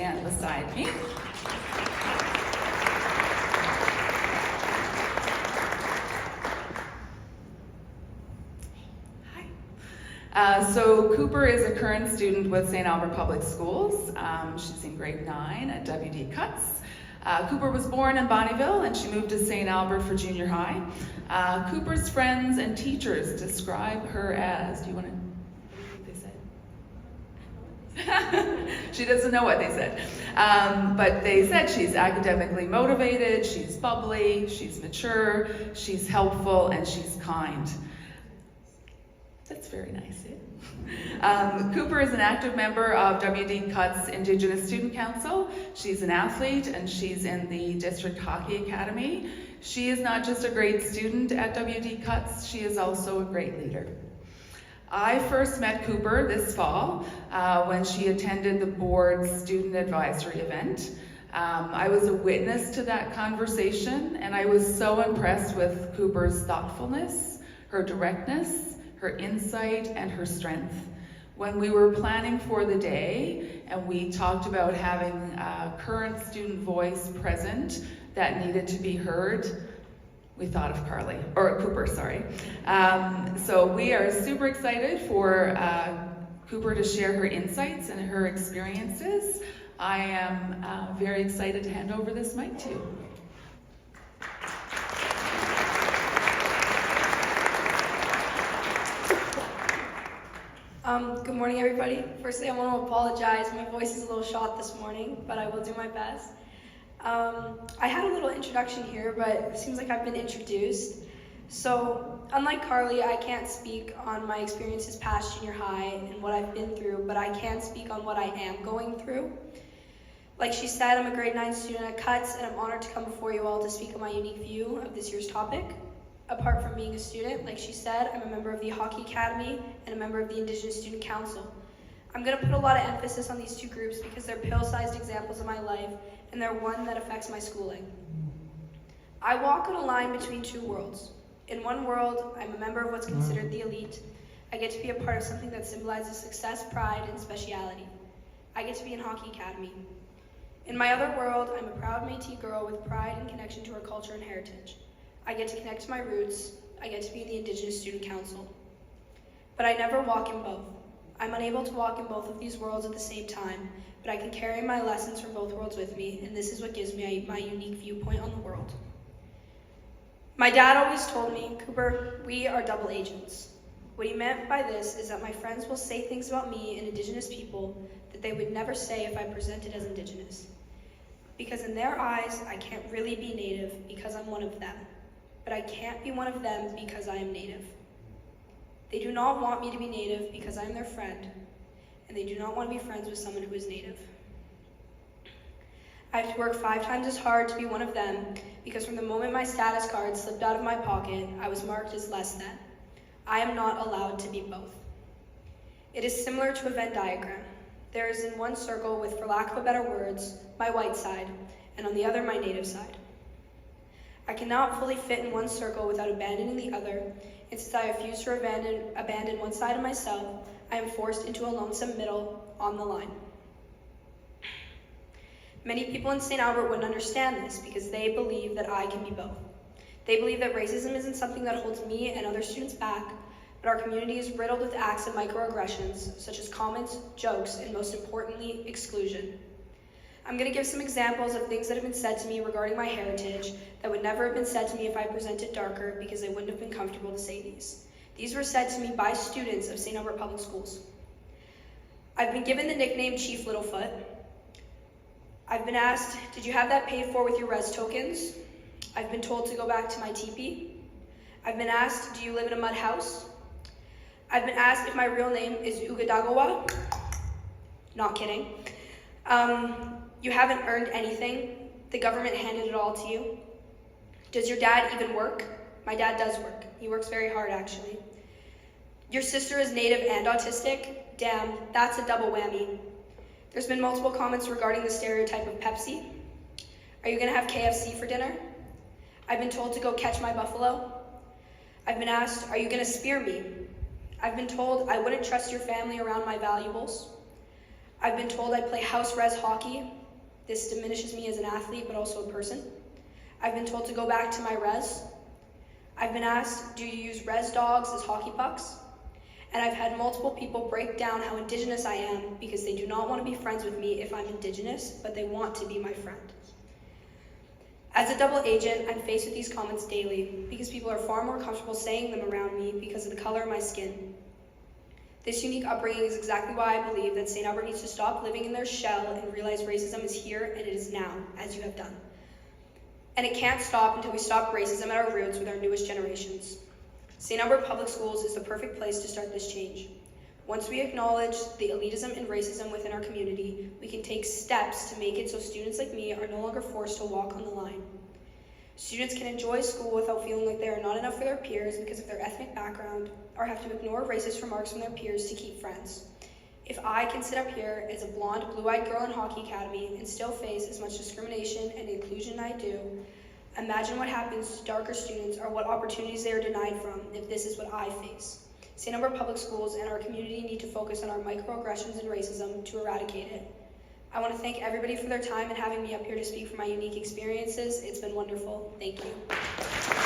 stand beside me. So Cooper is a current student with St. Albert Public Schools. She's in grade 9 at WD Cuts. Cooper was born in Bonnyville and she moved to St. Albert for junior high. Cooper's friends and teachers describe her as, do you want to read what they said? She doesn't know what they said. But they said she's academically motivated, she's bubbly, she's mature, she's helpful, and she's kind. That's very nice. Cooper is an active member of WD Cuts Indigenous Student Council. She's an athlete and she's in the District Hockey Academy. She is not just a great student at WD Cuts, she is also a great leader. I first met Cooper this fall when she attended the board's student advisory event. I was a witness to that conversation and I was so impressed with Cooper's thoughtfulness, her directness, her insight, and her strength. When we were planning for the day and we talked about having a current student voice present that needed to be heard, we thought of Cooper, sorry. So we are super excited for Cooper to share her insights and her experiences. I am very excited to hand over this mic to. Good morning, everybody. Firstly, I want to apologize. My voice is a little shot this morning, but I will do my best. I had a little introduction here, but it seems like I've been introduced. So, unlike Carly, I can't speak on my experiences past junior high and what I've been through, but I can speak on what I am going through. Like she said, I'm a grade 9 student at Cuts, and I'm honored to come before you all to speak on my unique view of this year's topic. Apart from being a student, like she said, I'm a member of the Hockey Academy and a member of the Indigenous Student Council. I'm going to put a lot of emphasis on these two groups because they're pill-sized examples of my life, and they're one that affects my schooling. I walk on a line between two worlds. In one world, I'm a member of what's considered the elite. I get to be a part of something that symbolizes success, pride, and speciality. I get to be in Hockey Academy. In my other world, I'm a proud Métis girl with pride and connection to her culture and heritage. I get to connect to my roots. I get to be in the Indigenous Student Council. But I never walk in both. I'm unable to walk in both of these worlds at the same time, but I can carry my lessons from both worlds with me, and this is what gives me my unique viewpoint on the world. My dad always told me, Cooper, we are double agents. What he meant by this is that my friends will say things about me and Indigenous people that they would never say if I presented as Indigenous. Because in their eyes, I can't really be Native because I'm one of them. But I can't be one of them because I am Native. They do not want me to be Native because I am their friend, and they do not want to be friends with someone who is Native. I have to work 5 times as hard to be one of them because from the moment my status card slipped out of my pocket, I was marked as less than. I am not allowed to be both. It is similar to a Venn diagram. There is in one circle with, for lack of a better words, my white side, and on the other, my Native side. I cannot fully fit in one circle without abandoning the other, and since I refuse to abandon one side of myself, I am forced into a lonesome middle on the line. Many people in St. Albert wouldn't understand this because they believe that I can be both. They believe that racism isn't something that holds me and other students back, but our community is riddled with acts of microaggressions, such as comments, jokes, and most importantly, exclusion. I'm going to give some examples of things that have been said to me regarding my heritage that would never have been said to me if I presented darker because they wouldn't have been comfortable to say these. These were said to me by students of St. Albert Public Schools. I've been given the nickname Chief Littlefoot. I've been asked, did you have that paid for with your res tokens? I've been told to go back to my teepee. I've been asked, do you live in a mud house? I've been asked if my real name is Ugadagawa. Not kidding. You haven't earned anything. The government handed it all to you. Does your dad even work? My dad does work. He works very hard, actually. Your sister is Native and autistic? Damn, that's a double whammy. There's been multiple comments regarding the stereotype of Pepsi. Are you gonna have KFC for dinner? I've been told to go catch my buffalo. I've been asked, are you gonna spear me? I've been told I wouldn't trust your family around my valuables. I've been told I play house res hockey. This diminishes me as an athlete, but also a person. I've been told to go back to my res. I've been asked, do you use res dogs as hockey pucks? And I've had multiple people break down how Indigenous I am because they do not want to be friends with me if I'm Indigenous, but they want to be my friend. As a double agent, I'm faced with these comments daily because people are far more comfortable saying them around me because of the color of my skin. This unique upbringing is exactly why I believe that St. Albert needs to stop living in their shell and realize racism is here and it is now, as you have done. And it can't stop until we stop racism at our roots with our newest generations. St. Albert Public Schools is the perfect place to start this change. Once we acknowledge the elitism and racism within our community, we can take steps to make it so students like me are no longer forced to walk on the line. Students can enjoy school without feeling like they are not enough for their peers because of their ethnic background, or have to ignore racist remarks from their peers to keep friends. If I can sit up here as a blonde, blue-eyed girl in Hockey Academy and still face as much discrimination and inclusion I do, imagine what happens to darker students or what opportunities they are denied from if this is what I face. St. Albert Public Schools and our community need to focus on our microaggressions and racism to eradicate it. I want to thank everybody for their time and having me up here to speak for my unique experiences. It's been wonderful. Thank you.